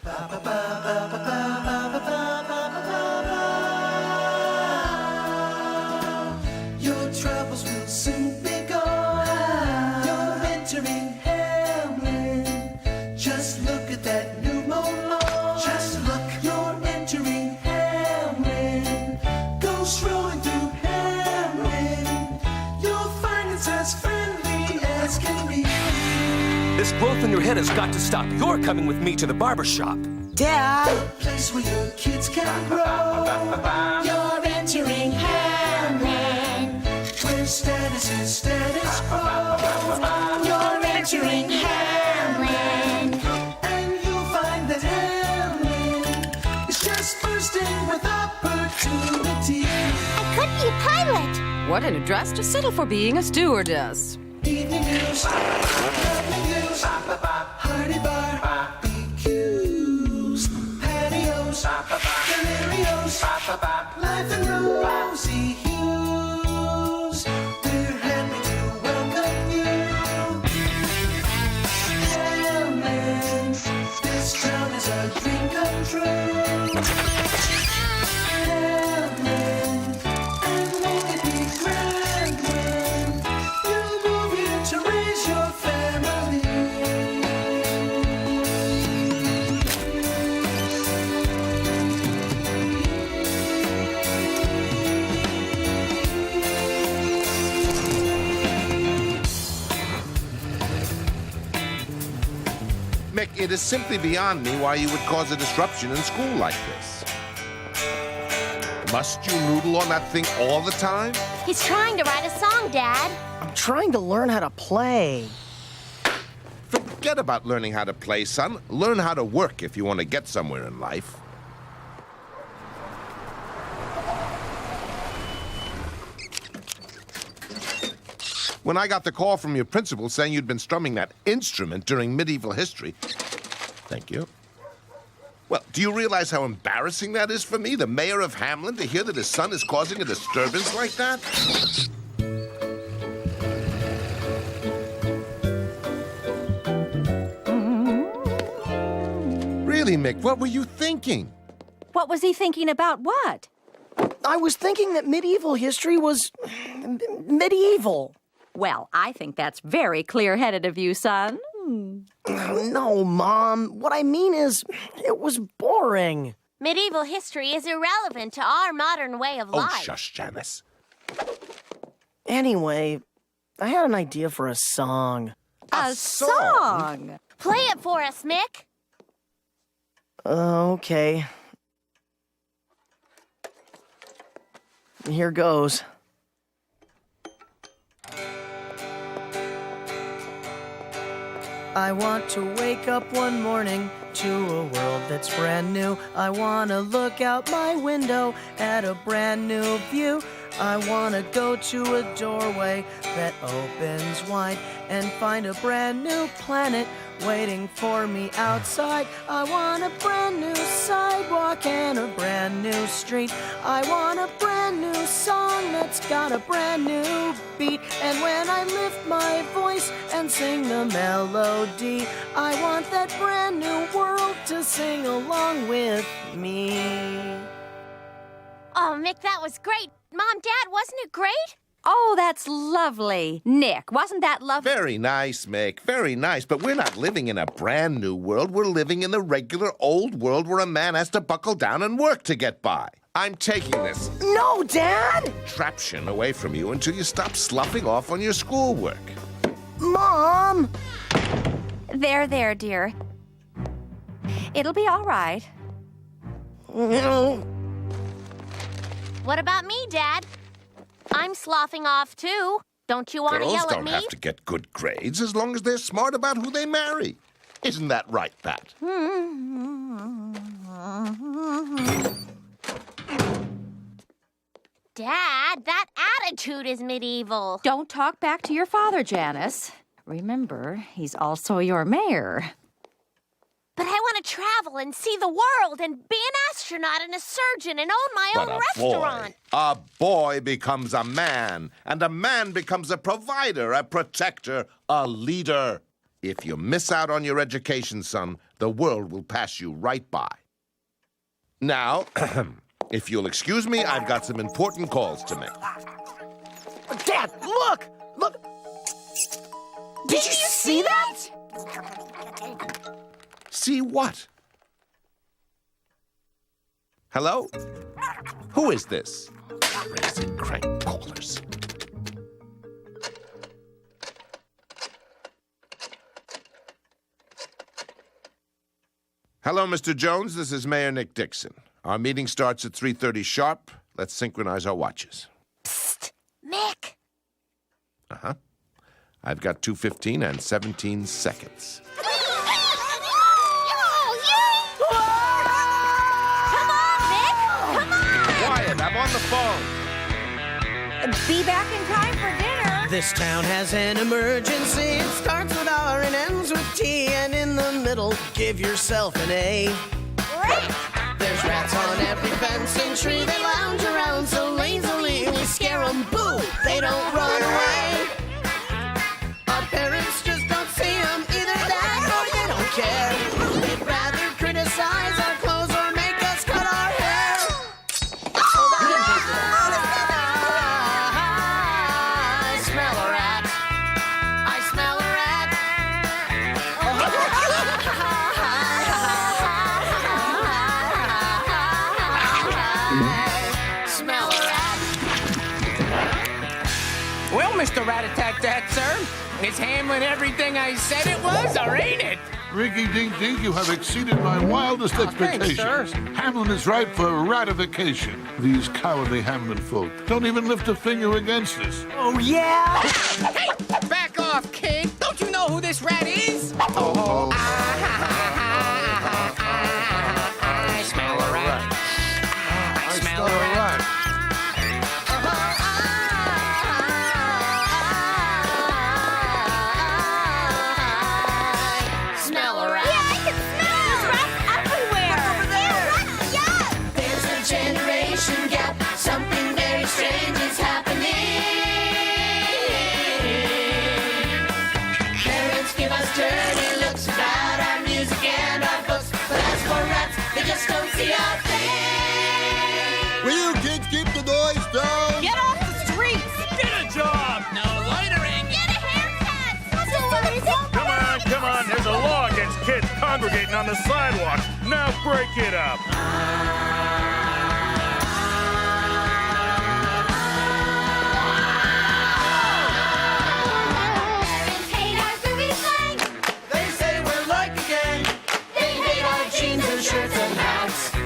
Your troubles will soon be gone. You're entering Hamlin. Just look at that new lawn. Just look. You're entering Hamlin. Go strolling through Hamlin. You'll find it's as friendly as can be. This growth in your head has got to stop. You're coming with me to the barber shop. Dad! A place where your kids can grow. You're entering Hamlin, where status is status quo. You're entering Hamlin, and you'll find that Hamlin is just bursting with opportunity. I could be a pilot. What an address to settle for being a stewardess. Evening news, lovely news, party bar, BQs, patios, delirios, life in rosy hues. We're happy to welcome you. Hamlin, this town is a dream come true. Hamlin, and won't it be grand when you move here to raise your family? Mick, it is simply beyond me why you would cause a disruption in school like this. Must you noodle on that thing all the time? He's trying to write a song, Dad. I'm trying to learn how to play. Forget about learning how to play, son. Learn how to work if you want to get somewhere in life. When I got the call from your principal saying you'd been strumming that instrument during medieval history... Thank you. Well, do you realize how embarrassing that is for me, the mayor of Hamlin, to hear that his son is causing a disturbance like that? Really, Mick, what were you thinking? What was he thinking about what? I was thinking that medieval history was medieval. Well, I think that's very clear-headed of you, son. No, Mom. What I mean is, it was boring. Medieval history is irrelevant to our modern way of life. Oh, shush, Janice. Anyway, I had an idea for a song. A song? Play it for us, Mick. Okay. Here goes. I want to wake up one morning to a world that's brand new. I want to look out my window at a brand new view. I want to go to a doorway that opens wide and find a brand new planet waiting for me outside. I want a brand new sidewalk and a brand new street. I want a brand new song that's got a brand new beat. And when I lift my voice and sing the melody, I want that brand new world to sing along with me. Oh, Mick, that was great. Mom, Dad, wasn't it great? Oh, that's lovely. Nick, wasn't that lovely? Very nice, Mick. Very nice. But we're not living in a brand new world. We're living in the regular old world where a man has to buckle down and work to get by. I'm taking this No, Dad! contraption away from you until you stop sloughing off on your schoolwork. Mom! There, dear. It'll be all right. What about me, Dad? I'm sloughing off, too. Don't you want to Girls yell at don't me? have to get good grades as long as they're smart about who they marry. Isn't that right, Pat? Dad, that attitude is medieval. Don't talk back to your father, Janice. Remember, he's also your mayor. But I want to travel and see the world and be an astronaut and a surgeon and own my But own restaurant. a boy becomes a man, and a man becomes a provider, a protector, a leader. If you miss out on your education, son, the world will pass you right by. Now, if you'll excuse me, I've got some important calls to make. Dad, look! Look! Did you see that? See what? Hello? Who is this? Crazy crank callers. Hello, Mr. Jones. This is Mayor Nick Dixon. Our meeting starts at 3:30 sharp. Let's synchronize our watches. Psst, Mick. Uh-huh. I've got 2:15 and 17 seconds. Come on, Mick! Come on! Quiet, I'm on the phone. Be back in time for dinner. This town has an emergency. It starts with R and ends with T, and in the middle, give yourself an A. There's rats on every fence and tree. They lounge around so lazily. We scare them, boo! They don't run away. Our parents just don't see them, either that or they don't care. They'd rather criticize our clothes or make us cut our hair. I smell a rat. I smell a rat. Smell a rat. Well, Mr. Rat-a-tat-tat, sir, is handling everything I said it was, or ain't it? Rinky Dink Dink, you have exceeded my wildest expectations. thanks, sir. Hamlin is ripe for ratification. These cowardly Hamlin folk don't even lift a finger against us. Oh, yeah? Hey, back off, kid. Don't you know who this rat is? Oh, I smell a rat. I smell a rat. Smell a rat. Yeah, I can smell it! There's rats everywhere! Yeah! There's a generation gap. Something very strange is happening. Parents give us dirty looks about our music and our books, but as for rats, they just don't see our thing. Will you kids keep the noise down? Get off the streets. Get a job. No loitering. Get a haircut! Come on, there's a law against kids congregating on the sidewalk. Now break it up. Parents hate our groovy slang! They say we're like a gang. They hate our jeans and shirts and hats. They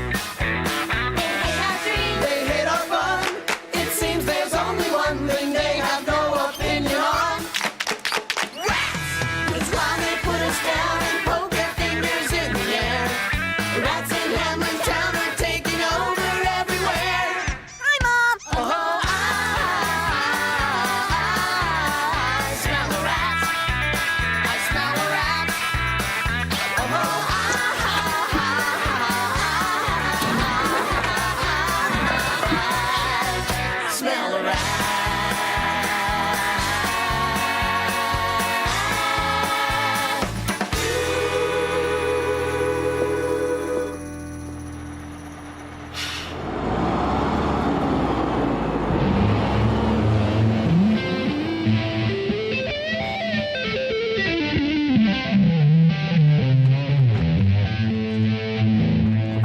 hate our dreams! They hate our fun. It seems there's only one thing they have no opinion on. Rats! That's why they put us down and poke their fingers in the air. Rats in Hamlin Town are taking over everywhere. Hi, Mom! Oh, I smell a rat. I smell a rat. Oh, I smell a rat.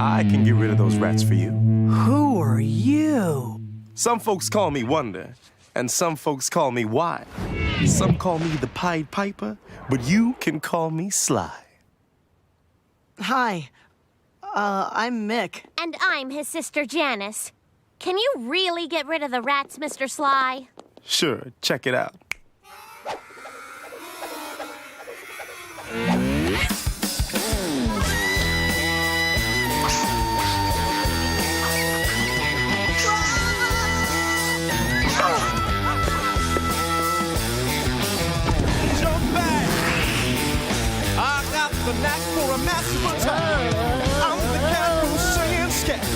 I can get rid of those rats for you. Who are you? Some folks call me Wonder, and some folks call me Wise. Some call me the Pied Piper, but you can call me Sly. Hi. I'm Mick. And I'm his sister Janice. Can you really get rid of the rats, Mr. Sly? Sure, check it out. I got the knack for a massive attack. I'm the cat from singing scat.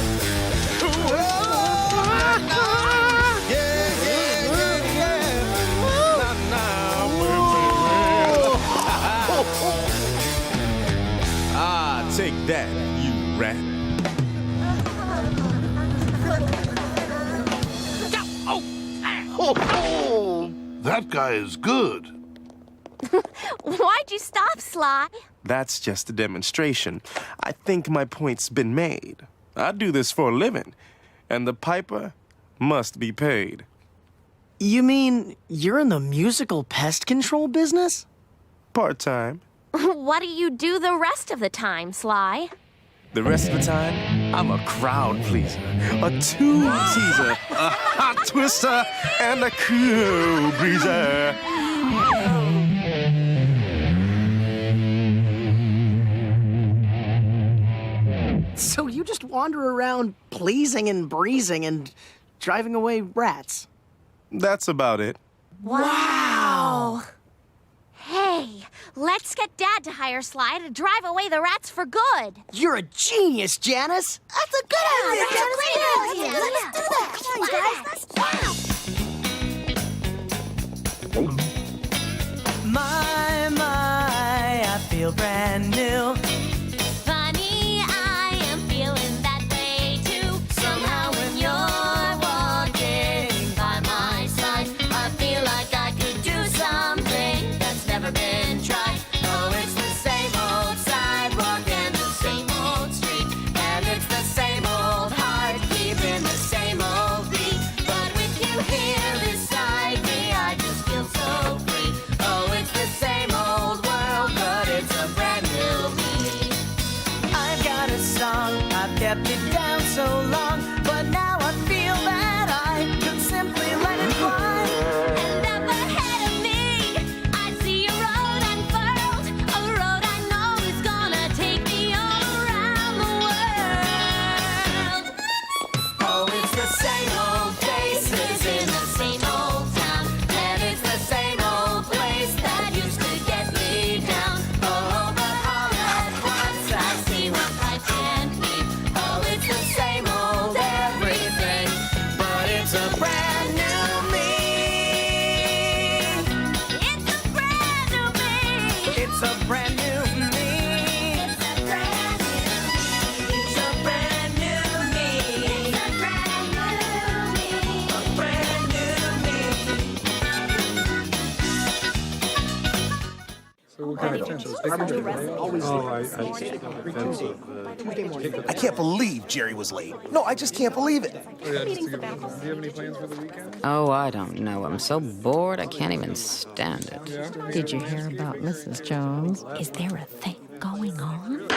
Take that, you rat. Oh, that guy is good. Why'd you stop, Sly? That's just a demonstration. I think my point's been made. I do this for a living, and the piper must be paid. You mean you're in the musical pest control business? Part-time. What do you do the rest of the time, Sly? The rest of the time, I'm a crowd pleaser, a tune teaser, a hot twister, and a cool breezer. So you just wander around pleasing and breezing and driving away rats? That's about it. Wow! Hey, let's get Dad to hire Sly to drive away the rats for good. You're a genius, Janice. That's a good idea, Janice. Let's do that. Come on, guys. My, I feel brand new. Funny, I am feeling that way too. Somehow when you're walking by my side, I feel like I could do something that's never been tried. Oh, it's the same old sidewalk and the same old street, and it's the same old heart keeping the same old beat. But with you here beside me, I just feel so free. Oh, it's the same old world, but it's a brand new me. I've got a song, I've kept it down so long, but now I feel that I could simply let it fly. And up ahead of me, I see a road unfurled, a road I know is gonna take me all around the world. Oh, it's the same old faces in the same old town, and it's the same old place that used to get me down. Oh, but all at once I see what life can be. Oh, it's the same old everything, but it's a brand new me. It's a brand new me. It's a brand new me. It's a brand new It's a brand new me. It's a brand new me. A brand new me. I can't believe Jerry was late. No, I just can't believe it. Oh, I don't know. I'm so bored I can't even stand it. Did you hear about Mrs. Jones? Is there a thing going on?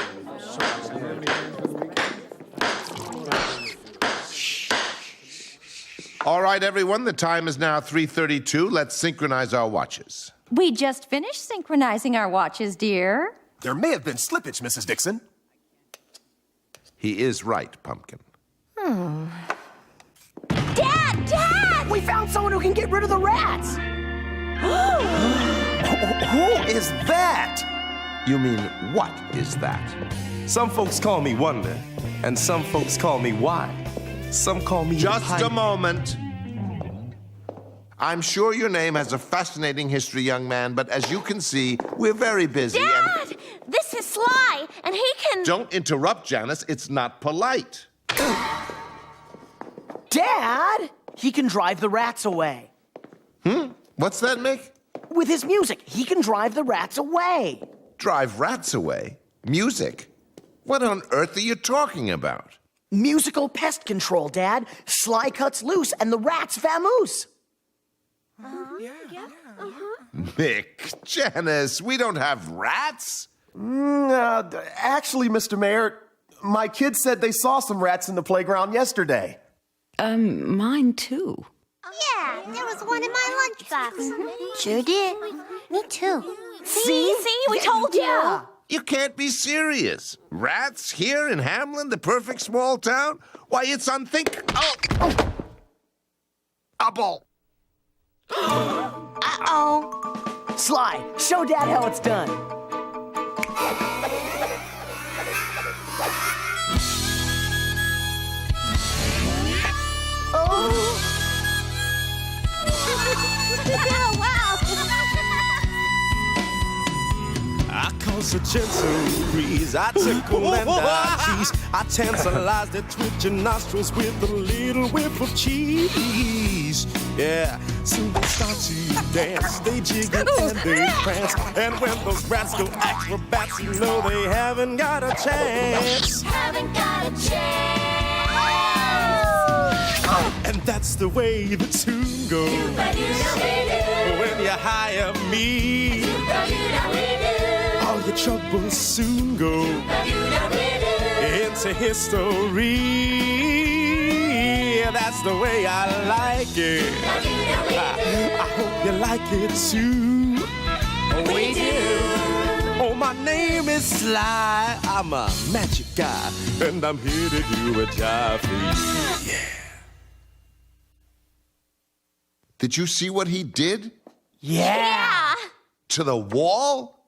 All right, everyone, the time is now 3:32. Let's synchronize our watches. We just finished synchronizing our watches, dear. There may have been slippage, Mrs. Dixon. He is right, Pumpkin. Dad! We found someone who can get rid of the rats. Who is that? You mean, what is that? Some folks call me Wonder, and some folks call me Why. Some call me Just a moment. I'm sure your name has a fascinating history, young man, but as you can see, we're very busy. Dad! This is Sly, and he can... Don't interrupt, Janice. It's not polite. Dad, he can drive the rats away. What's that, Mick? With his music, he can drive the rats away. Drive rats away? Music? What on earth are you talking about? Musical pest control, Dad. Sly cuts loose and the rats vamoose. Mick, Janice, we don't have rats. Actually, Mr. Mayor, my kids said they saw some rats in the playground yesterday. Mine too. Yeah, there was one in my lunchbox. Sure did. Me too. See, we told you. You can't be serious. Rats here in Hamlin, the perfect small town? Why, it's unthinkable. Oh! Apple! Uh-oh. Sly, show Dad how it's done. Oh, wow. I call just a gentle breeze. I tickle and I tease. I tantalize their twitching nostrils with a little whiff of cheese. Yeah, soon they start to dance. They jiggle and they prance. And when those rats go acrobats, you know they haven't got a chance. Haven't got a chance. And that's the way the tune goes. When you hire me, all your troubles soon go into history. That's the way I like it. I hope you like it too. We do. Oh, my name is Sly. I'm a magic guy, and I'm here to do a job for you. Yeah. Did you see what he did? Yeah. To the wall?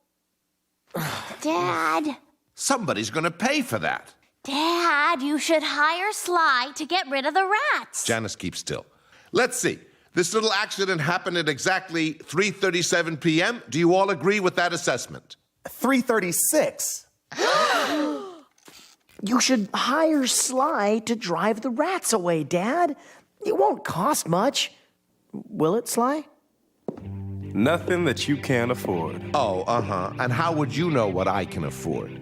Dad. Somebody's gonna pay for that. Dad, you should hire Sly to get rid of the rats. Janice, keep still. Let's see. This little accident happened at exactly 3:37 p.m. Do you all agree with that assessment? 3:36. You should hire Sly to drive the rats away, Dad. It won't cost much. Will it, Sly? Nothing that you can't afford. Oh, And how would you know what I can afford?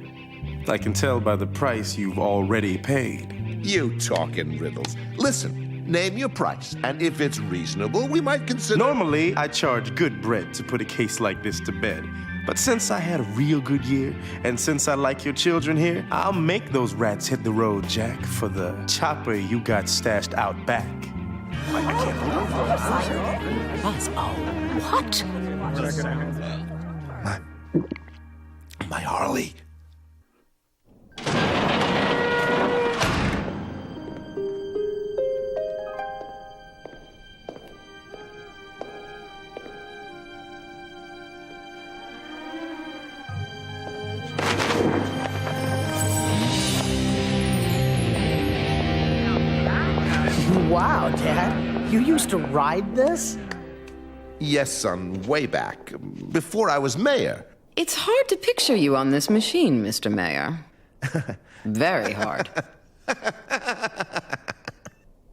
I can tell by the price you've already paid. You talk in riddles. Listen, name your price, and if it's reasonable, we might consider... Normally, I charge good bread to put a case like this to bed. But since I had a real good year, and since I like your children here, I'll make those rats hit the road, Jack, for the chopper you got stashed out back. What? My Harley. Wow, Dad. You used to ride this? Yes, son, way back, before I was mayor. It's hard to picture you on this machine, Mr. Mayor. Very hard.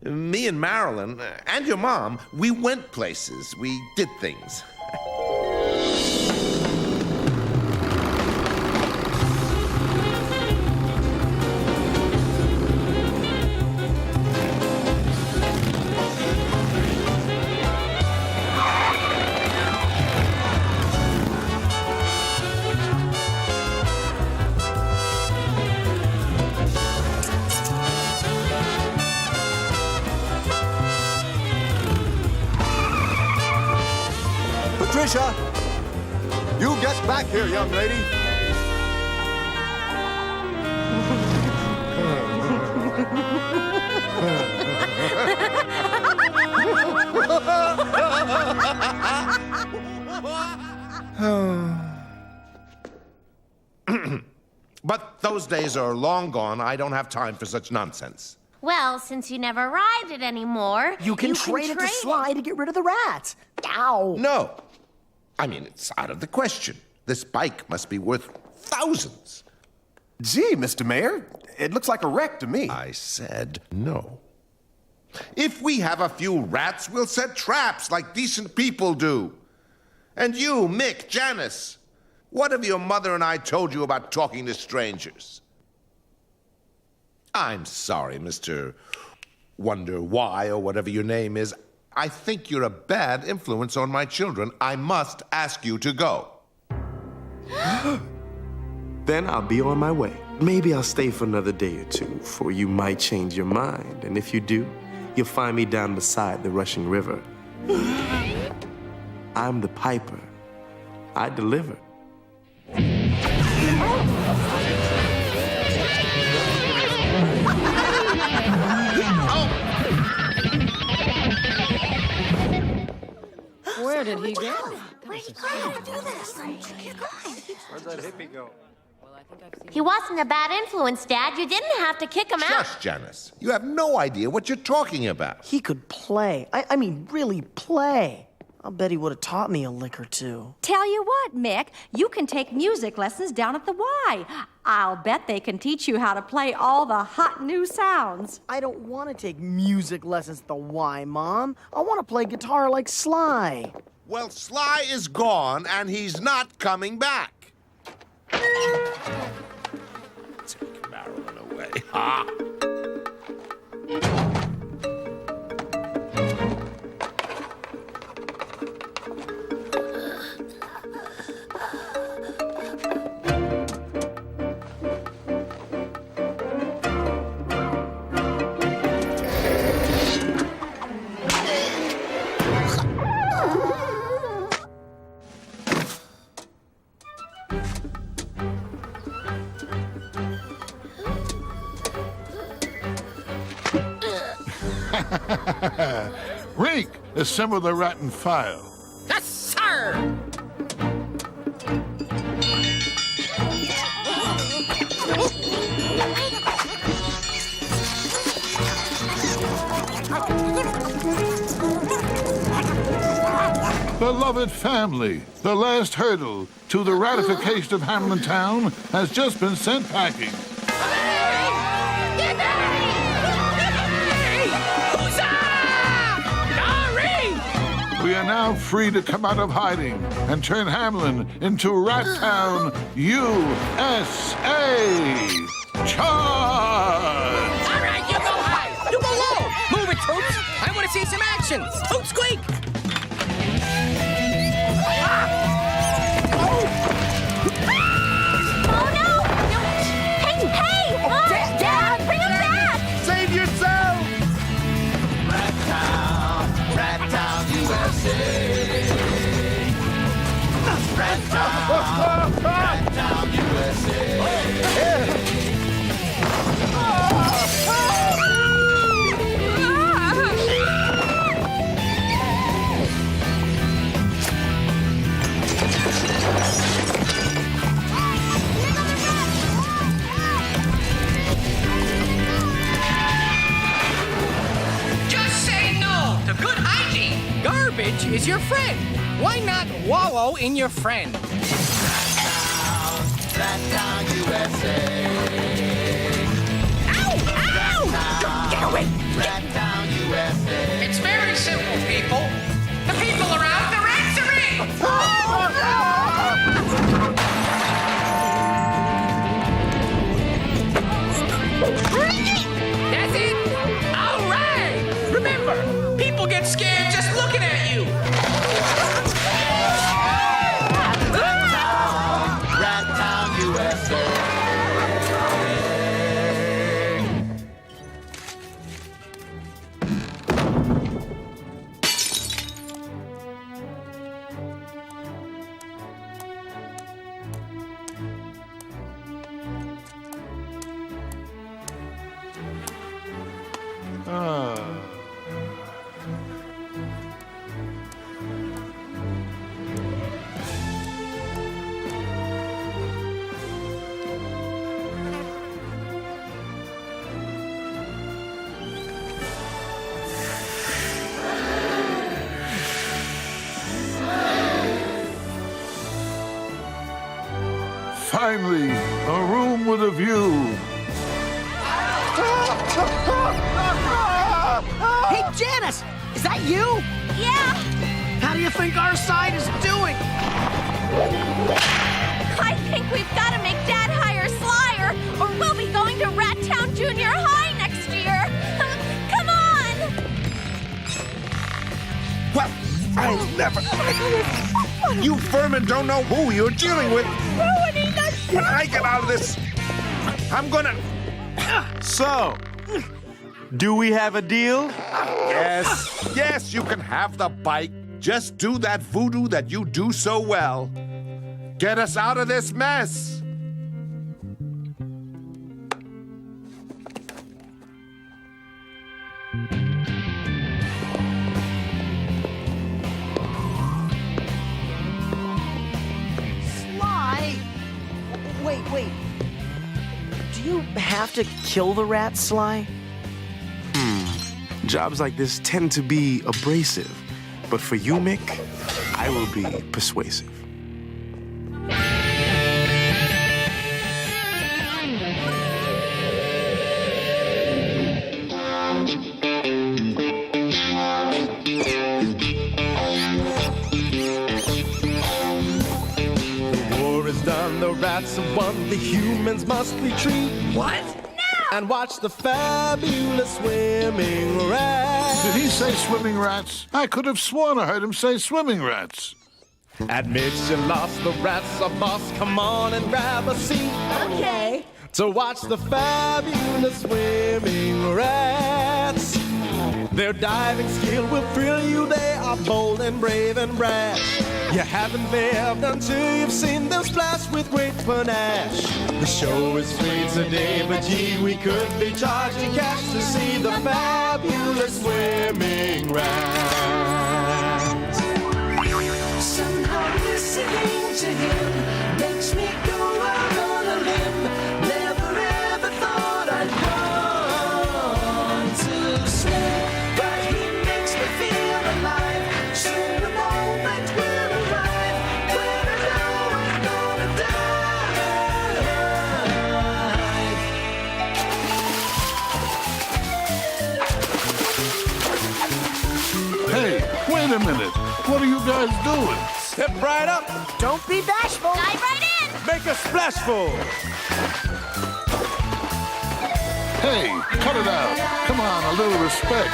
Me and Marilyn, and your mom, we went places. We did things. Patricia, you get back here, young lady. But those days are long gone. I don't have time for such nonsense. Well, since you never ride it anymore, You can trade it to Sly to get rid of the rats. Ow. No. I mean, it's out of the question. This bike must be worth thousands. Gee, Mr. Mayor, it looks like a wreck to me. I said no. If we have a few rats, we'll set traps like decent people do. And you, Mick, Janice, what have your mother and I told you about talking to strangers? I'm sorry, Mr. Wonder Why, or whatever your name is. I think you're a bad influence on my children. I must ask you to go. Then I'll be on my way. Maybe I'll stay for another day or two, for you might change your mind. And if you do, you'll find me down beside the rushing river. I'm the piper. I deliver. Where did he go? Where'd he go to do this? Where'd that hippie go? He wasn't a bad influence, Dad. You didn't have to kick him out. Shush, Janice. You have no idea what you're talking about. He could play. I mean, really play. I'll bet he would have taught me a lick or two. Tell you what, Mick, you can take music lessons down at the Y. I'll bet they can teach you how to play all the hot new sounds. I don't want to take music lessons at the Y, Mom. I want to play guitar like Sly. Well, Sly is gone, and he's not coming back. Take Marilyn away. Ha! Rake, assemble the rat and file. Yes, sir! Beloved family, the last hurdle to the ratification of Hamlin Town has just been sent packing. We are now free to come out of hiding and turn Hamlin into Rat Town, USA. Charge! All right, you go high. You go low. Move it, Toots. I want to see some action. Toot squeak. Oh no! Hey! Dad, bring him back! Save yourself! Rat Town, USA. Rat Town, USA. Just say no to good hygiene. Garbage is your friend. Why not wallow in your friend? Rat Town, USA. Ow! Get away! Rat Town, USA. It's very simple, people. The people are out, the rats are in! That's it! All right! Remember, people get scared just looking at you. Rat Town, USA. Finally, a room with a view. Hey, Janice! Is that you? Yeah! How do you think our side is doing? I think we've got to make Dad hire Sly, or we'll be going to Rat Town Junior High next year. Come on! Well, I'll never... You vermin don't know who you're dealing with. When I get out of this, I'm gonna... So, do we have a deal? Yes, you can have the bike. Just do that voodoo that you do so well. Get us out of this mess. Sly! Wait. Do you have to kill the rat, Sly? Jobs like this tend to be abrasive. But for you, Mick, I will be persuasive. The war is done, the rats have won, the humans must retreat. What? And watch the fabulous swimming rats. Did he say swimming rats? I could have sworn I heard him say swimming rats. Admit you lost, the rats are boss. Come on and grab a seat. Okay. To watch the fabulous swimming rats. Their diving skill will thrill you. They are bold and brave and brash. You haven't lived until you've seen them splash with great panache. The show is free today, but gee, we could be charging cash to see the fabulous swimming rats. Somehow listening to him makes me go out on a limb. Never ever thought I'd want to swim, but he makes me feel alive. Soon the moment will arrive when I know I'm gonna die. Hey, wait a minute. What are you guys doing? Step right up. Don't be bashful. Dive right in. Make a splashful. Hey, cut it out. Come on, a little respect.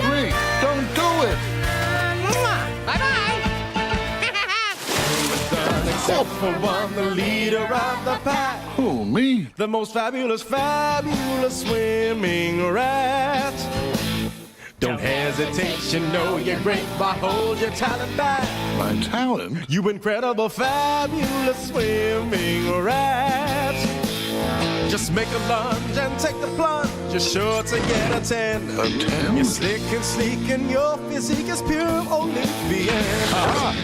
Great, don't do it. Bye-bye. Except for one, the leader of the pack. Who, me? The most fabulous, fabulous swimming rat. Don't hesitate, you know you're great, but hold your talent back. My talent? You incredible, fabulous swimming rat. Just make a lunge and take the plunge. You're sure to get a 10. A 10? You're slick and sleek and your physique is pure Olympian.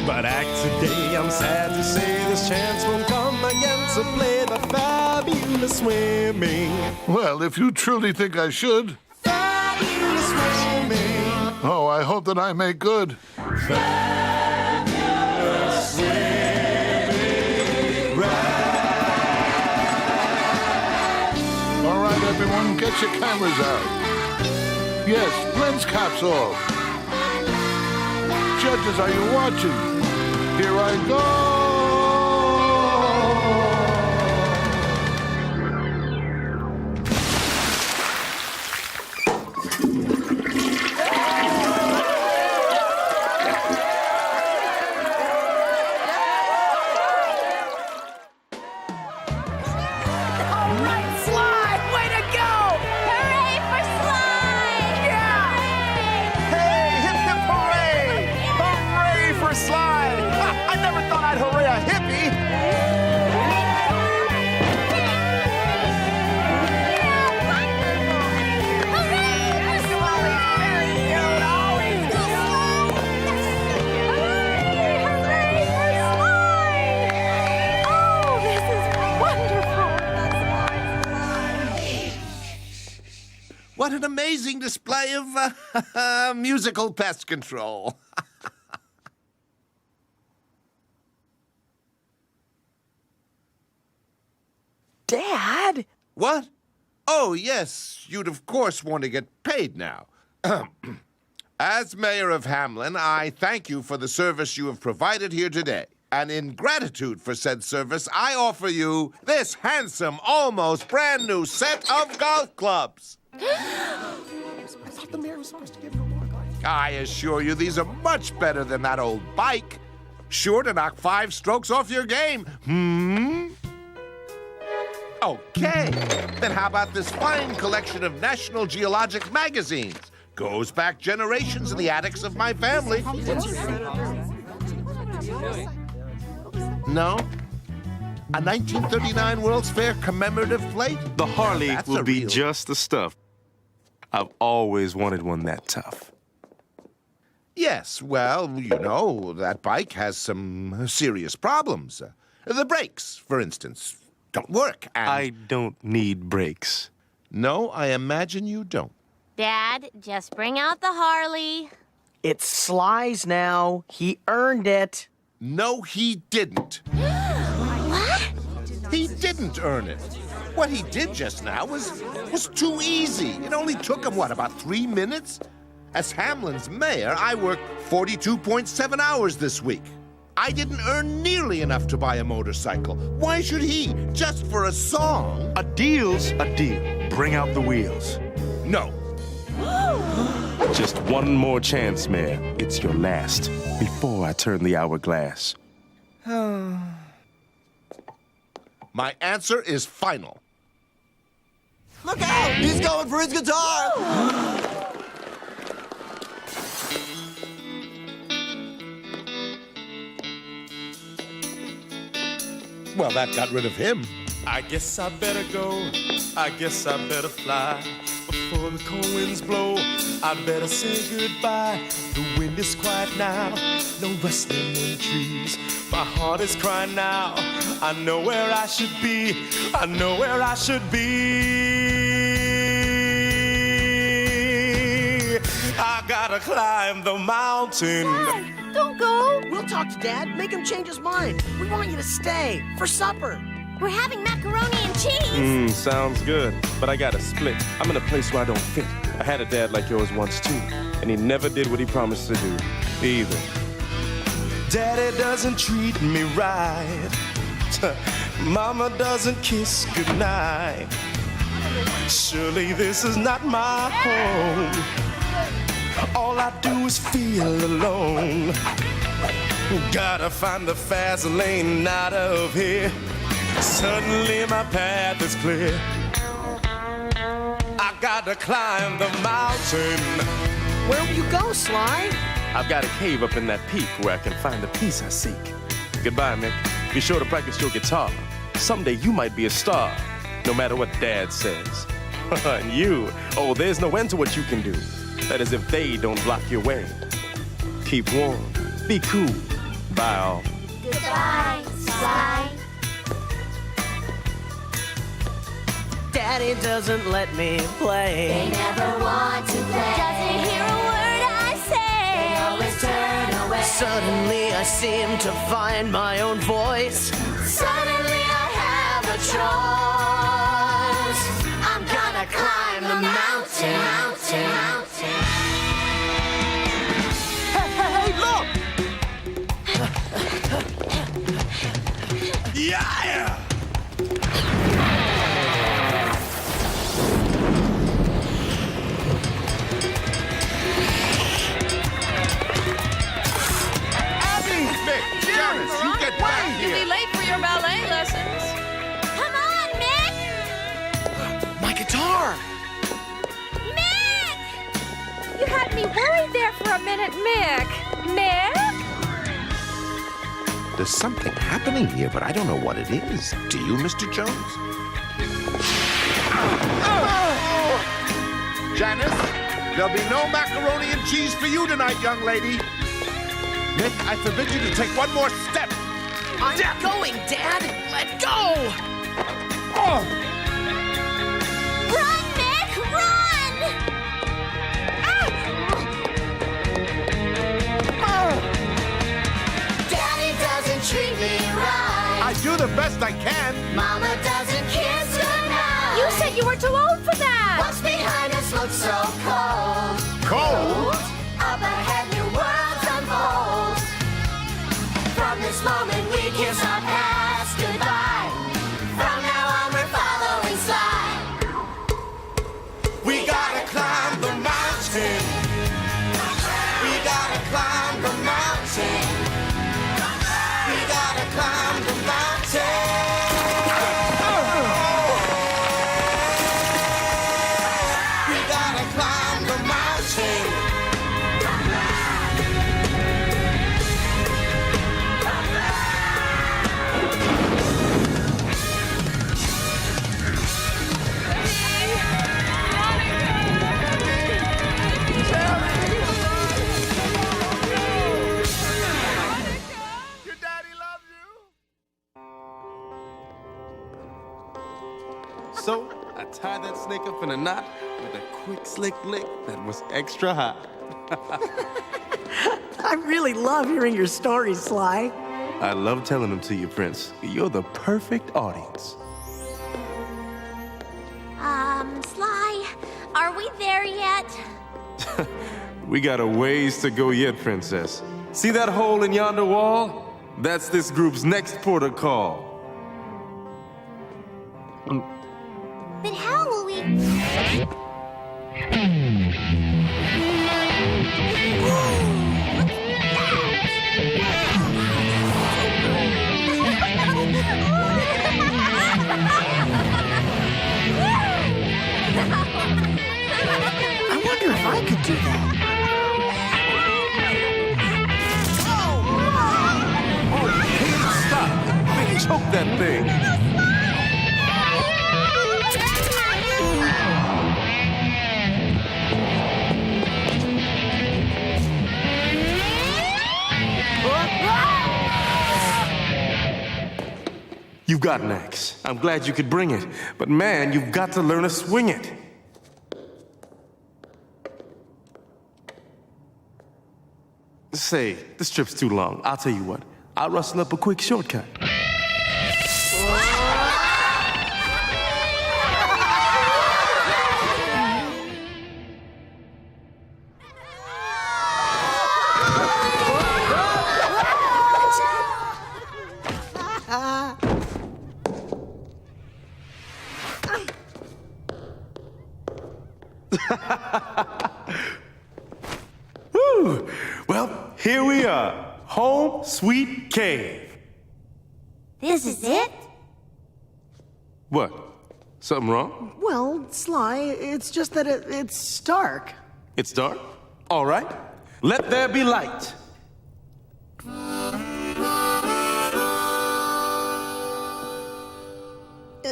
But act today, I'm sad to say this chance won't come again to play the fabulous swimming. Well, if you truly think I should. Fabulous swimming. Oh, I hope that I make good. Fabulous swimming rat. All right, everyone, get your cameras out. Yes, lens caps off. Judges, are you watching? Here I go. What an amazing display of musical pest control. Dad? What? Oh, yes, you'd of course want to get paid now. As mayor of Hamlin, I thank you for the service you have provided here today. And in gratitude for said service, I offer you this handsome, almost brand new set of golf clubs. I thought the mayor was supposed to give her more life. I assure you, these are much better than that old bike. Sure to knock 5 strokes off your game. Okay, then how about this fine collection of National Geologic magazines? Goes back generations in the attics of my family. No? A 1939 World's Fair commemorative plate? The Harley That's will a be real- just the stuff. I've always wanted one that tough. Yes, well, you know, that bike has some serious problems. The brakes, for instance, don't work, and... I don't need brakes. No, I imagine you don't. Dad, just bring out the Harley. It's Sly's now. He earned it. No, he didn't. What? He didn't earn it. What he did just now was too easy. It only took him, what, about 3 minutes? As Hamlin's mayor, I worked 42.7 hours this week. I didn't earn nearly enough to buy a motorcycle. Why should he? Just for a song? A deal's a deal. Bring out the wheels. No. Just one more chance, Mayor. It's your last. Before I turn the hourglass. My answer is final. Look out! He's going for his guitar! Well, that got rid of him. I guess I better go. I guess I better fly. Before the cold winds blow, I better say goodbye. The wind is quiet now, no rustling in the trees. My heart is crying now. I know where I should be. I know where I should be. I gotta climb the mountain. Dad, don't go. We'll talk to Dad. Make him change his mind. We want you to stay for supper. We're having macaroni and cheese. Sounds good. But I gotta split. I'm in a place where I don't fit. I had a dad like yours once too, and he never did what he promised to do, either. Daddy doesn't treat me right. Mama doesn't kiss goodnight. Surely this is not my home. All I do is feel alone. Gotta find the fast lane out of here. Suddenly my path is clear. I gotta climb the mountain. Where will you go, Sly? I've got a cave up in that peak where I can find the peace I seek. Goodbye, Mick. Be sure to practice your guitar. Someday you might be a star, no matter what Dad says. And you, oh, there's no end to what you can do. That is if they don't block your way. Keep warm. Be cool. Bye, all. Goodbye, Sly. Daddy doesn't let me play. They never want to play. Doesn't hear a word I say. They always turn away. Suddenly I seem to find my own voice. Suddenly I have a choice. I'm gonna climb the mountain, mountain, mountain. Hey, look! Yeah! Janice, you get back You'll here. be late for your ballet lessons. Come on, Mick! My guitar! Mick! You had me worried there for a minute, Mick. Mick? There's something happening here, but I don't know what it is. Do you, Mr. Jones? Janice, there'll be no macaroni and cheese for you tonight, young lady. Nick, I forbid you to take one more step. I'm going, Dad! Let go! Run, Mick, run! Daddy doesn't treat me right. I do the best I can. Mama doesn't kiss goodnight. You said you were too old for that. What's behind us looks so cold. Cold? Up ahead, new worlds unfold. From this moment, we kiss our past goodbye. From now on, we're following slide. We gotta climb the mountain. We gotta climb the mountain. We gotta climb the mountain. We gotta climb the mountain. So I tied that snake up in a knot with a quick, slick lick that was extra hot. I really love hearing your stories, Sly. I love telling them to you, Prince. You're the perfect audience. Sly, are we there yet? We got a ways to go yet, Princess. See that hole in yonder wall? That's this group's next port of call. But how will we... I wonder if I could do that. Stop! Quick, choke that thing! You've got an axe. I'm glad you could bring it. But man, you've got to learn to swing it. Say, this trip's too long. I'll tell you what. I'll rustle up a quick shortcut. Woo! Well, here we are. Home sweet cave. This is it? What? Something wrong? Well, Sly, it's just that it's dark. It's dark? All right. Let there be light.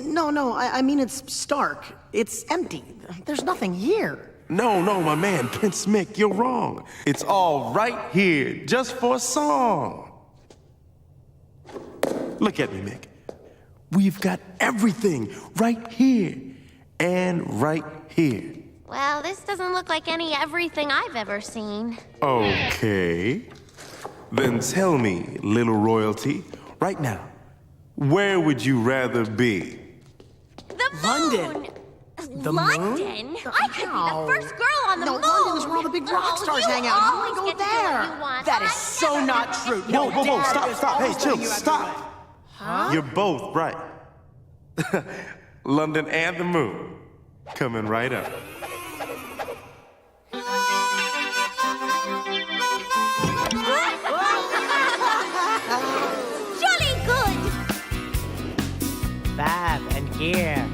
No, I mean it's stark. It's empty. There's nothing here. No, my man, Prince Mick, you're wrong. It's all right here, just for a song. Look at me, Mick. We've got everything right here and right here. Well, this doesn't look like any everything I've ever seen. Okay. Then tell me, little royalty, right now, where would you rather be? The moon! London. The London? moon? I could be the first girl on the moon! London is where all the big rock stars hang out. You always wanna get go to do what there. you want. That is I so never not get true. to No, do Whoa, what stop, you stop. Hey, want. chill, stop. Huh? You're both right. London and the moon. Coming right up. Jolly good! Bob and Gear.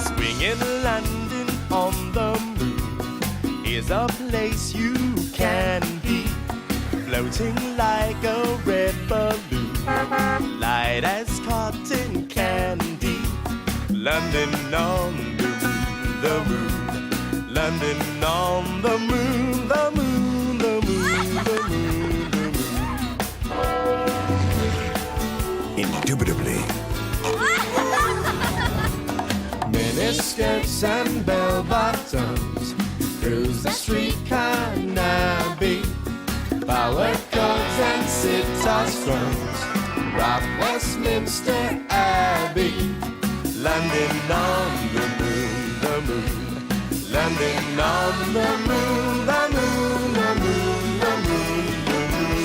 Swinging London on the moon is a place you can be. Floating like a red balloon, light as cotton candy. London on the moon, London on the moon, the moon, the moon, the moon, the moon. Indubitably. Miniskirts and bell bottoms, cruise the street canopy. Power chords and sitar strums, rock Westminster Abbey. London on the moon, the moon. Landing on the moon, the moon, the moon, the moon, the moon.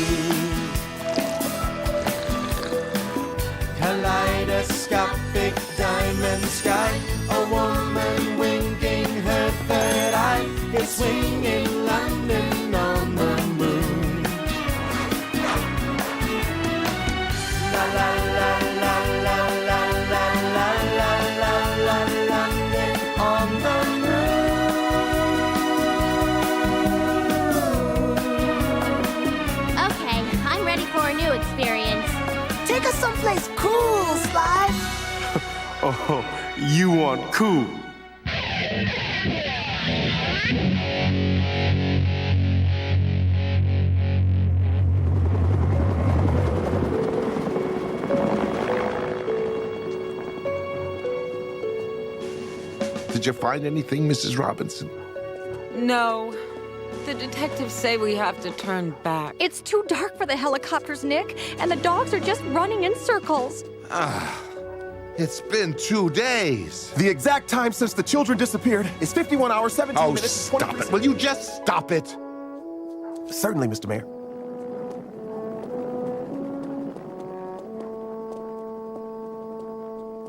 Kaleidoscopic diamond sky, a woman winking her third eye is swinging London on the moon. La la la la la la la la la la la London on the moon. Okay, I'm ready for a new experience. Take us someplace cool, Sly. Oh, you want cool. Did you find anything, Mrs. Robinson? No. The detectives say we have to turn back. It's too dark for the helicopters, Nick, and the dogs are just running in circles. It's been 2 days. The exact time since the children disappeared is 51 hours, 17 minutes, stop 23 it. Will you just stop it? Certainly, Mr. Mayor.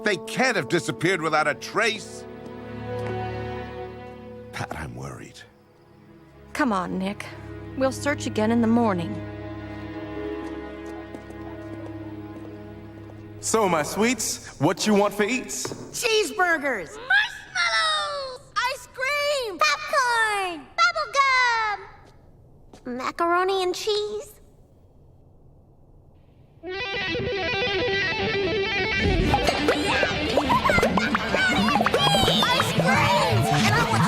They can't have disappeared without a trace. Pat, I'm worried. Come on, Nick. We'll search again in the morning. So, my sweets, what you want for eats? Cheeseburgers! Marshmallows! Ice cream! Popcorn! Bubblegum! Macaroni and cheese? Ice cream! And I want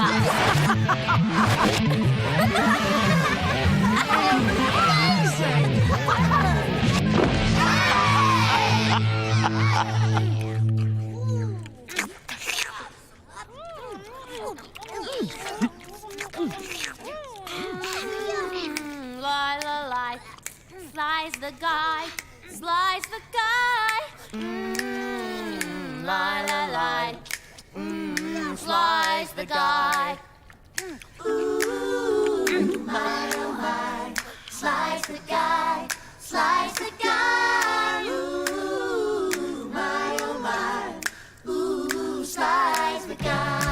Lie, lie, lie. Slice the guy. Slice the guy. Lie, lie, lie. Slice the guy. Ooh, my, oh, my. Slice the guy. Slice the guy. Ooh, my, oh, my. Ooh, slice the guy.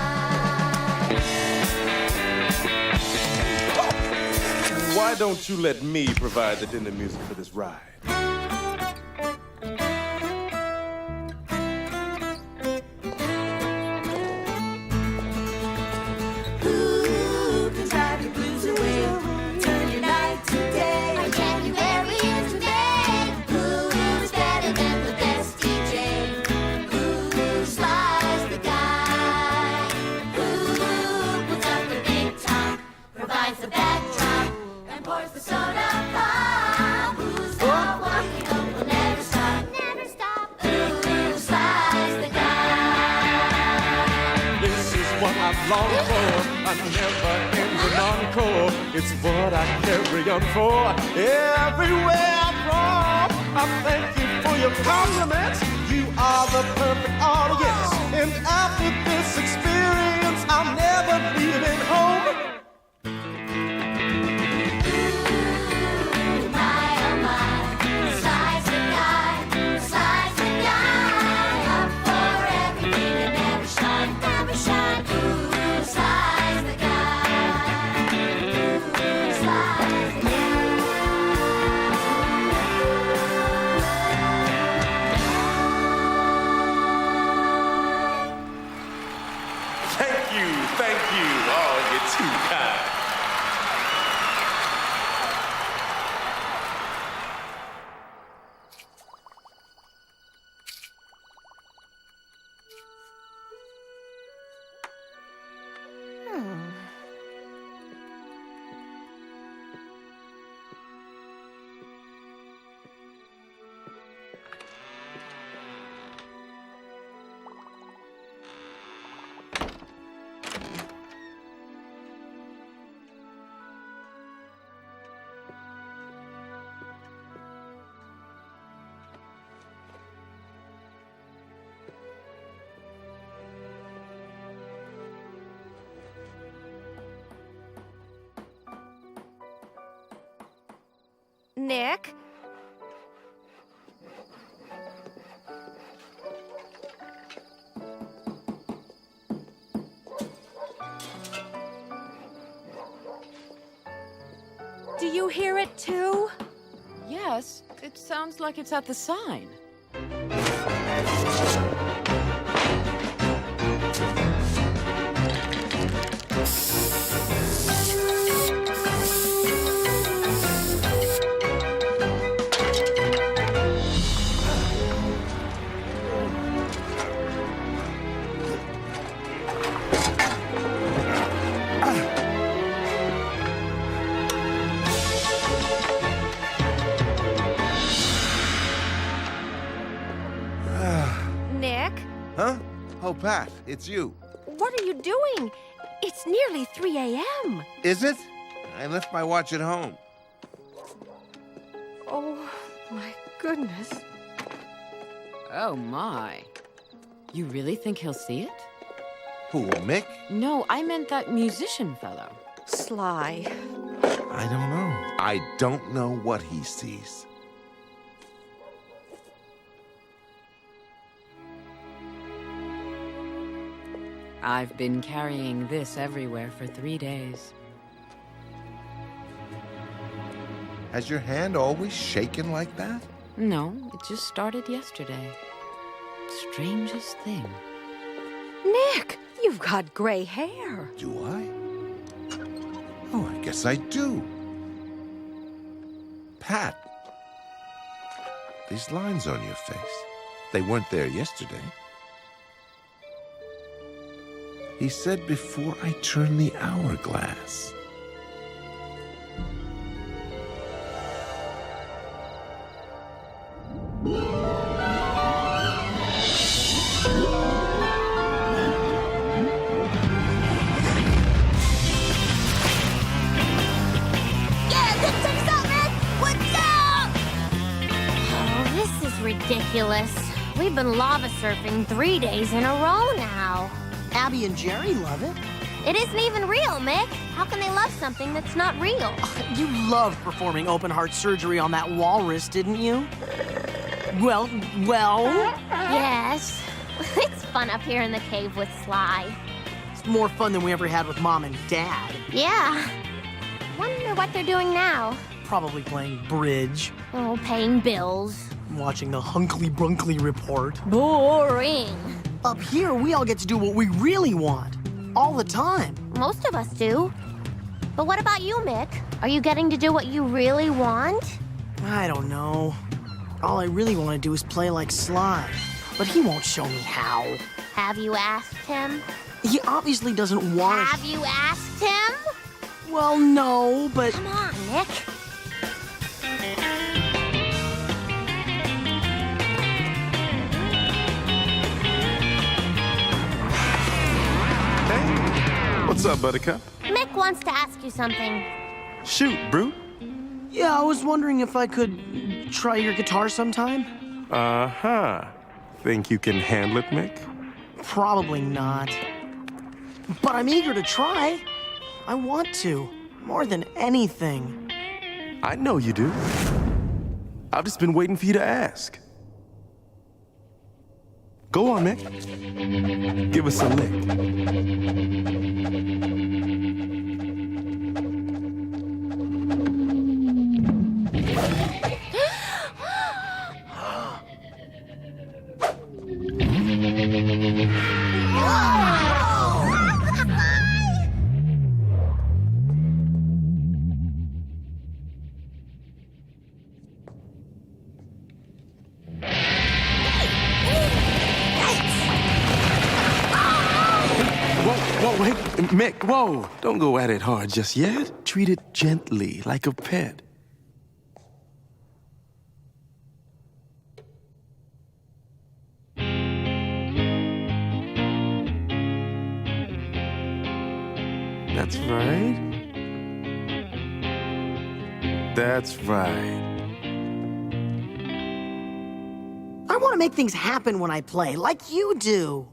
Why don't you let me provide the dinner music for this ride? Who can drive your blues away? Turn your night to day. Our January is today. Who is better than the best DJ? Who slides the guy? Who puts up the big top? Provides the backdrop and pours the soda pop. Who's the one we hope will never stop? Never stop. Who slides the guy? This is what I've longed for, a never-ending encore. It's what I carry on for everywhere I roam. I thank you for your compliments. You are the perfect audience. And after this experience, I'll never leave it home. My, oh my, slice the guy, slice the guy. Up for everything and never shine, never shine. Ooh, slice the guy, ooh, slice the Thank you, thank you. Oh, you're too kind. Nick? Do you hear it too? Yes, it sounds like it's at the sign. Nick? Huh? Oh, Pat, it's you. What are you doing? It's nearly 3 a.m. Is it? I left my watch at home. Oh, my goodness. Oh, my. You really think he'll see it? Who, Mick? No, I meant that musician fellow. Sly. I don't know. I don't know what he sees. I've been carrying this everywhere for 3 days. Has your hand always shaken like that? No, it just started yesterday. Strangest thing. Nick, you've got gray hair. Do I? Oh, I guess I do. Pat, these lines on your face, they weren't there yesterday. He said before I turn the hourglass. Ridiculous. We've been lava surfing 3 days in a row now. Abby and Jerry love it. It isn't even real, Mick. How can they love something that's not real? You loved performing open heart surgery on that walrus, didn't you? Well. Yes. It's fun up here in the cave with Sly. It's more fun than we ever had with Mom and Dad. Yeah. Wonder what they're doing now. Probably playing bridge. Oh, paying bills. Watching the Hunkley Brunkly report. Boring. Up here, we all get to do what we really want. All the time. Most of us do. But what about you, Mick? Are you getting to do what you really want? I don't know. All I really want to do is play like Sly. But he won't show me how. Have you asked him? He obviously doesn't want... Have you asked him? Well, no, but... Come on, Nick. What's up, Buttercup? Mick wants to ask you something. Shoot, Brute. Yeah, I was wondering if I could try your guitar sometime. Uh-huh. Think you can handle it, Mick? Probably not. But I'm eager to try. I want to, more than anything. I know you do. I've just been waiting for you to ask. Go on, Mick. Give us a lick. Wait, Mick, whoa. Don't go at it hard just yet. Treat it gently, like a pet. That's right. That's right. I want to make things happen when I play, like you do.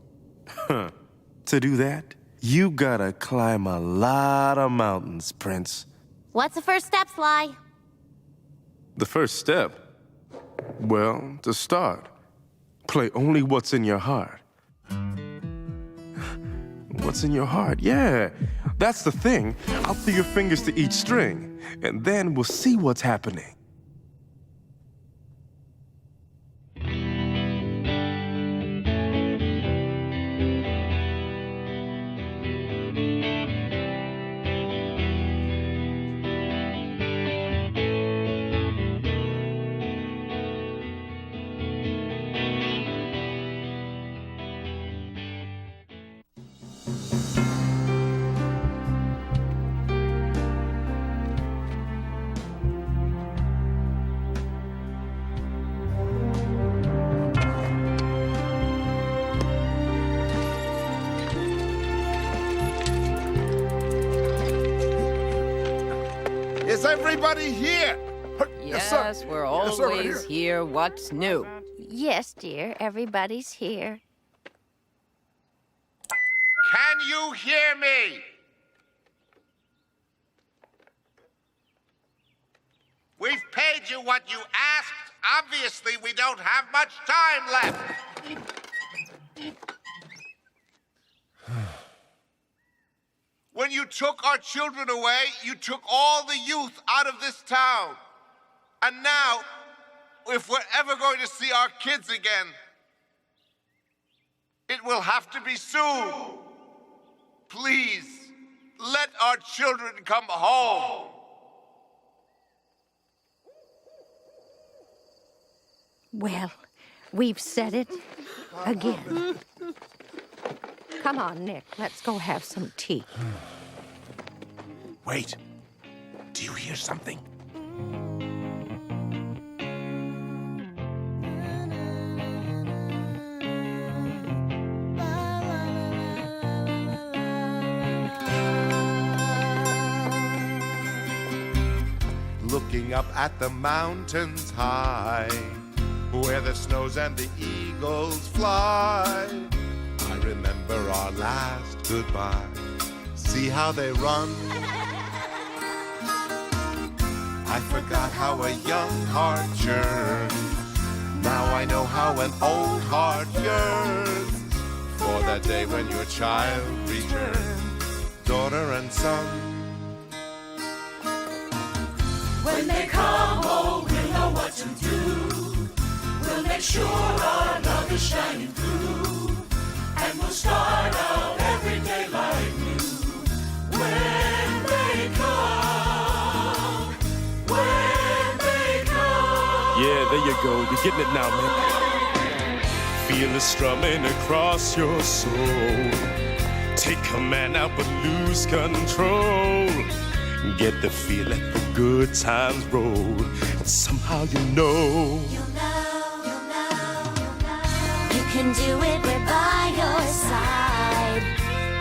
To do that, you gotta climb a lot of mountains, Prince. What's the first step, Sly? The first step? Well, to start, play only what's in your heart. What's in your heart? Yeah, that's the thing. I'll put your fingers to each string, and then we'll see what's happening. everybody here? Yes, we're always here. What's new? Yes, dear, everybody's here. Can you hear me? We've paid you what you asked. Obviously, we don't have much time left. When you took our children away, you took all the youth out of this town. And now, if we're ever going to see our kids again, it will have to be soon. Please, let our children come home. Well, we've said it again. Come on, Nick, let's go have some tea. Wait, do you hear something? Looking up at the mountains high, where the snows and the eagles fly, I remember our last goodbye. See how they run? I forgot how a young heart yearns. Now I know how an old heart yearns for that day when your child returns, daughter and son. When they come home, we'll know what to do. We'll make sure our love is shining through, and we'll start out every day like new. When they come, when they come. Yeah, there you go. You're getting it now, man. Feel it strumming across your soul. Take command now, but lose control. Get the feel, let the good times roll. And somehow you know. You can do it, we're by your side.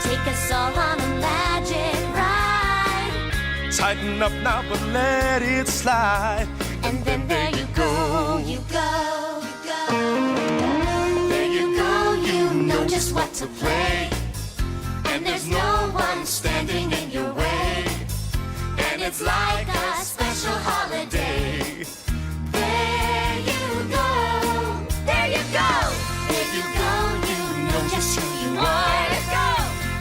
Take us all on a magic ride. Tighten up now, but let it slide. And then there you go, you go, you go. There you go, you know just what to play. And there's no one standing in your way. And it's like a special holiday. There you go, there you go. There you go, you know just who you are. There you go.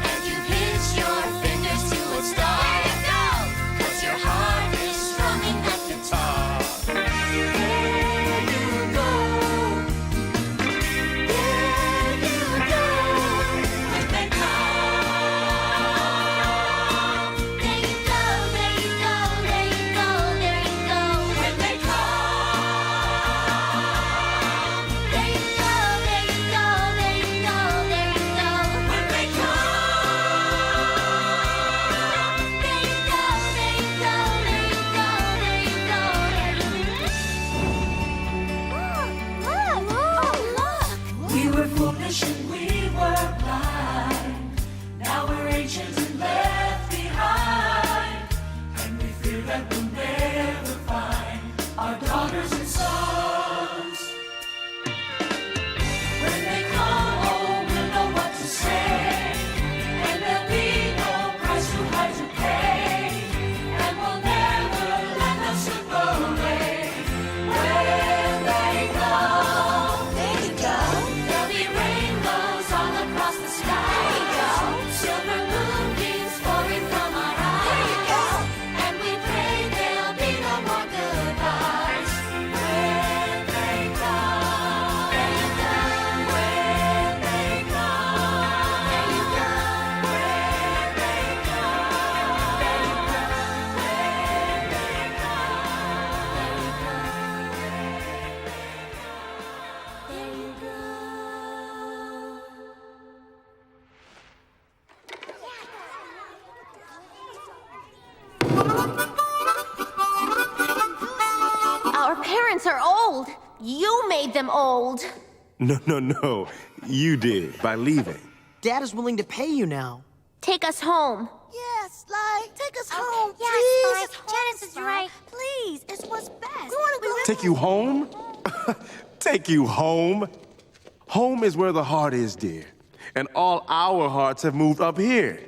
And you hit your fingers to a star. There you go. 'Cause your heart is strumming that guitar. There you go. There you go. When they come. There you go, there you go, there you go, there you go. When they come. There you go, there you go, there you go, there you go. When they come. There you go, there you go, there you go, there you go, there you go. Look! We were foolish and we were blind. Now we're ancient and left behind. And we fear that we'll never find our daughters and sons. When they come home, we'll know what to say. And there'll be no price too high to pay. And we'll never let them slip away. When they come, there you go. There'll be rainbows all across the sky. There you go. Silver moonbeams pouring from our eyes. There you go. And we pray there'll be no more goodbyes. When they come, there you go. When they come, there you go. When they come, there you go. When they come, there you go. Our parents are old. You made them old. No. You did by leaving. Dad is willing to pay you now. Take us home. Yeah, Yes, Sly, take us home, Yeah, please. Sly, Janice is right. Please, it's what's best. We want to go. Take you home? Take you home? Home is where the heart is, dear. And all our hearts have moved up here.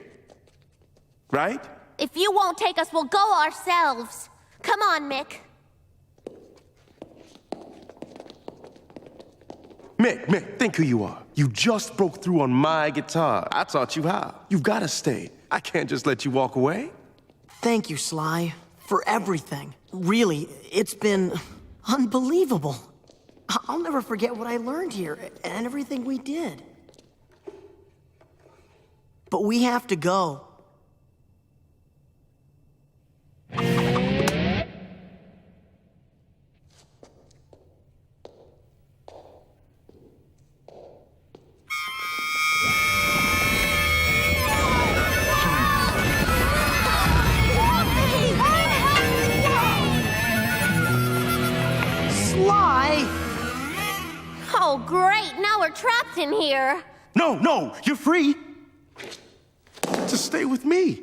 Right? If you won't take us, we'll go ourselves. Come on, Mick. Mick, think who you are. You just broke through on my guitar. I taught you how. You've got to stay. I can't just let you walk away. Thank you, Sly, for everything. Really, it's been unbelievable. I'll never forget what I learned here and everything we did. But we have to go. Oh, great. Now we're trapped in here. No, you're free. Just stay with me.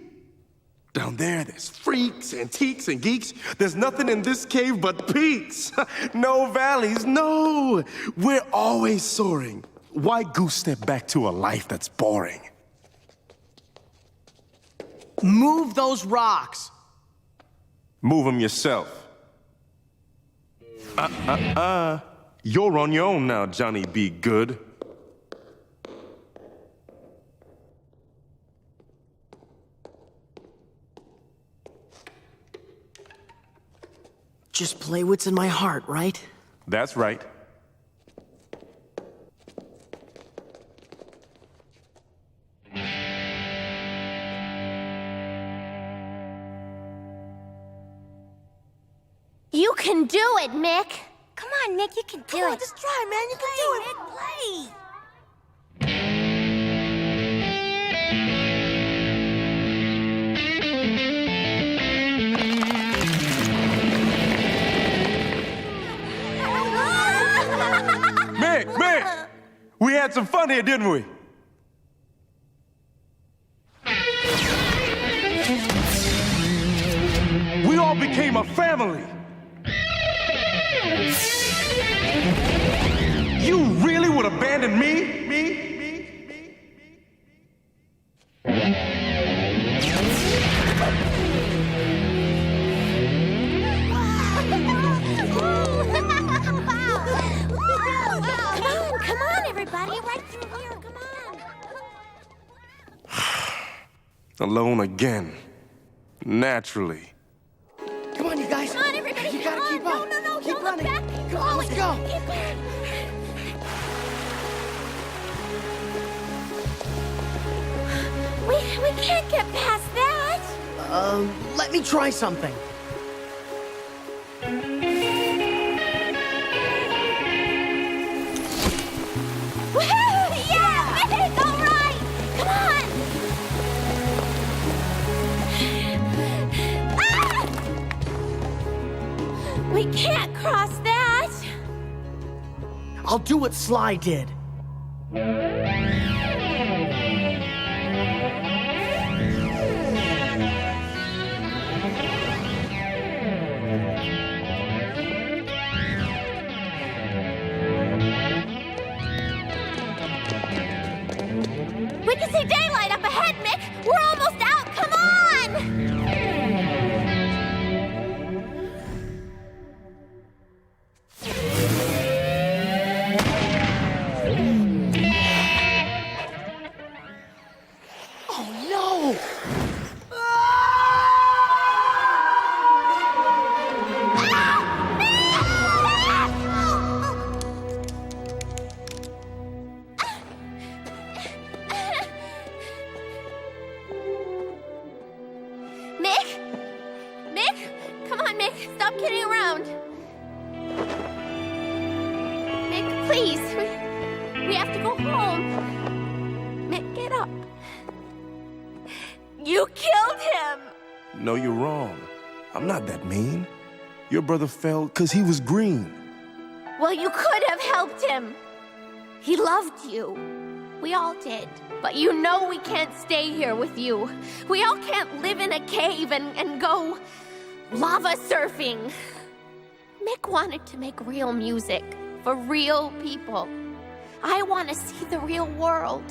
Down there, there's freaks, antiques, and geeks. There's nothing in this cave but peaks. No valleys, no. We're always soaring. Why goose step back to a life that's boring? Move those rocks. Move them yourself. You're on your own now, Johnny Be Good. Just play what's in my heart, right? That's right. You can do it, Mick. Come on, Mick, you can do it. Come on, just try, man. You can do it. Mick, play. Mick! We had some fun here, didn't we? We all became a family. You really would abandon me? Come on, everybody. Right through here. Come on. Alone again. Naturally. Come on, you guys. Come on, everybody. You gotta keep up. No. Keep Don't running. look back. Keep Come on, going. let's go. Keep going. We can't get past that. Let me try something. Woohoo! Yeah, Mick, all right. Come on. Ah! We can't cross that. I'll do what Sly did. We can see daylight up ahead, Mick. We're almost out. Come on. Oh, no! Mick, come on, Mick. Stop kidding around. Mick, please. We have to go home. Mick, get up. You killed him. No, you're wrong. I'm not that mean. Your brother fell because he was green. Well, you could have helped him. He loved you. We all did. But you know we can't stay here with you. We all can't live in a cave and go lava surfing. Mick wanted to make real music for real people. I want to see the real world.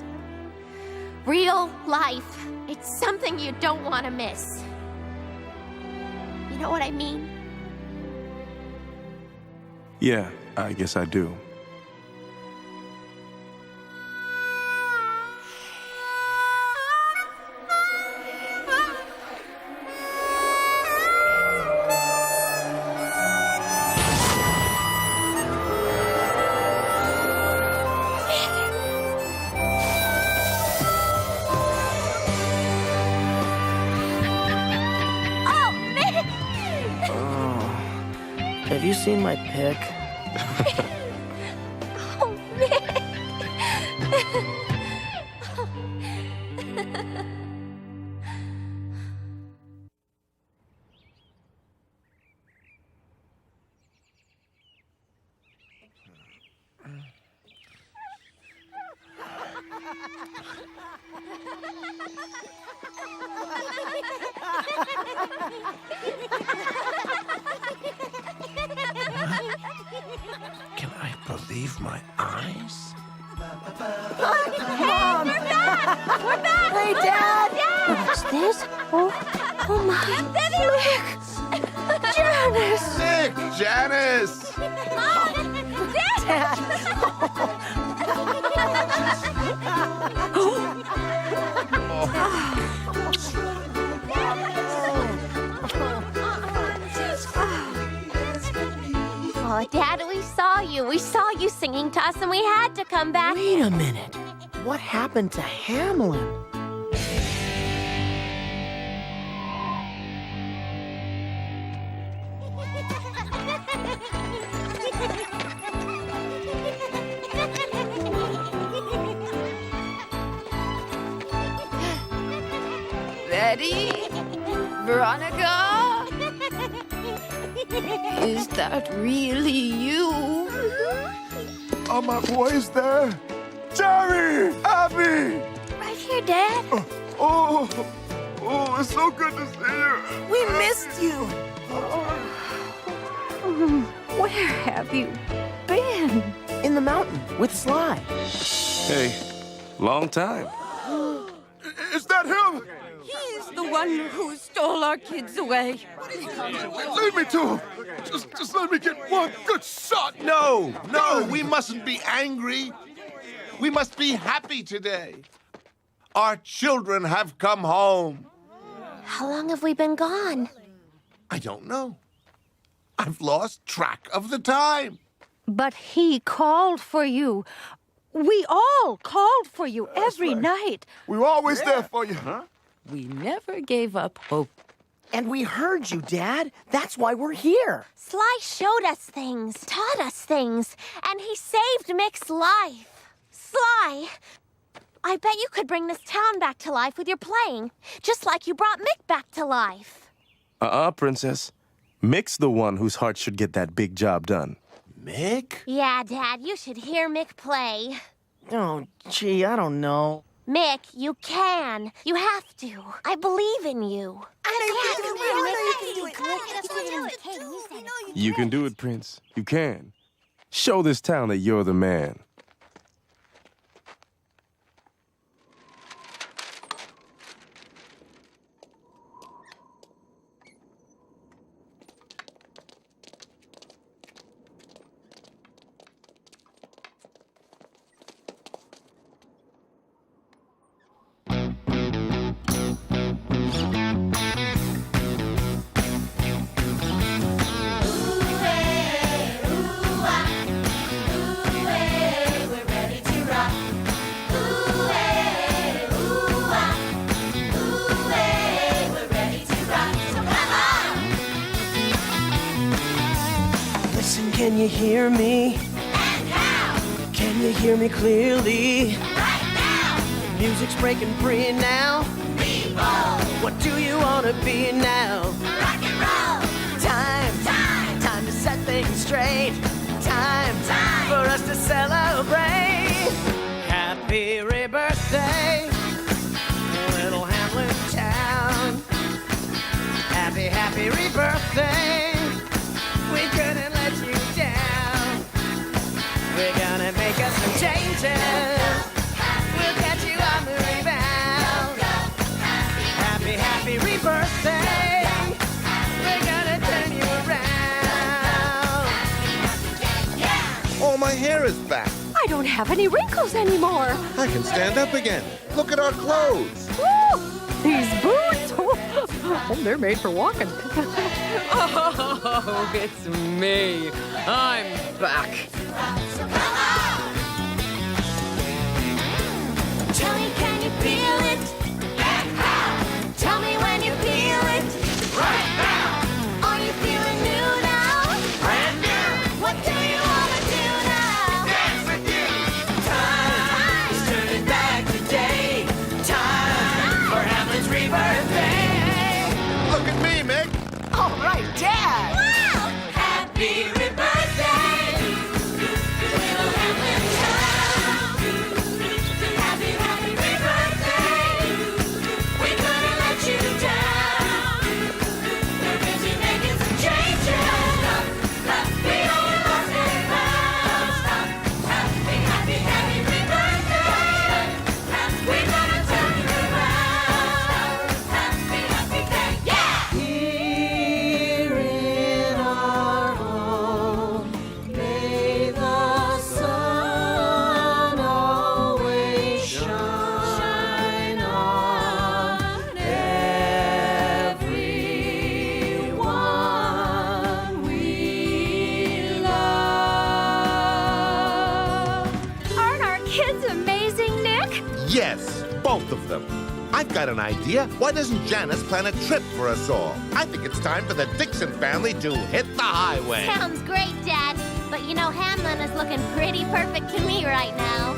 Real life. It's something you don't want to miss. You know what I mean? Yeah, I guess I do. Have you seen my pic? Oh, Mick! Can I believe my eyes? Mom! We're back! We're back! Hey, Dad! Dad! What's this? Oh my. Nick! Janice! Nick! Janice! Mom! Dad! Oh, Dad, we saw you. We saw you singing to us, and we had to come back. Wait a minute. What happened to Hamlin? Betty? Veronica? Is that really you? Are my boys there? Jerry! Abby! Right here, Dad. Oh, it's so good to see you. We missed you. Where have you been? In the mountain with Sly. Hey, long time. Is that him? He's the one who stole our kids away. Lead me to him. Just let me get one good shot. No, we mustn't be angry. We must be happy today. Our children have come home. How long have we been gone? I don't know. I've lost track of the time. But he called for you. We all called for you every night. We were always there for you. Huh? We never gave up hope. And we heard you, Dad. That's why we're here. Sly showed us things, taught us things, and he saved Mick's life. Sly, I bet you could bring this town back to life with your playing, just like you brought Mick back to life. Princess. Mick's the one whose heart should get that big job done. Mick? Yeah, Dad, you should hear Mick play. Oh, gee, I don't know. Mick, you can. You have to. I believe in you. You can do it, Prince. You can. Show this town that you're the man. Can you hear me? And how? Can you hear me clearly? Right now! Music's breaking free now. People! What do you want to be now? Rock and roll! Time to set things straight. Time for us to celebrate. Happy my hair is back. I don't have any wrinkles anymore. I can stand up again. Look at our clothes. Woo! These boots, oh, they're made for walking. Oh, it's me. I'm back. Tell me, can you feel it? Tell me when you feel it. Right now. Are you feeling new now? Brand new. What do you want to do now? Dance with you. Time is turning back today. Time for Hamlet's rebirth day. Look at me, Mick. All right, Dad. Wow! Happy rebirthday. Little Hamlet town. Happy, happy rebirthday. We couldn't let you down. We're busy making some changes. We don't lost and found. Happy, happy, happy rebirthday. We're gonna turn you around. Happy, happy day. Yeah! Here in our home, may the sun always shine on everyone we love. Aren't our kids amazing, Nick? Yes, both of them. I've got an idea. Why doesn't Janice plan a trip for us all? I think it's time for the Dixon family to hit the highway. Sounds great, Dad. But you know, Hamlin is looking pretty perfect to me right now.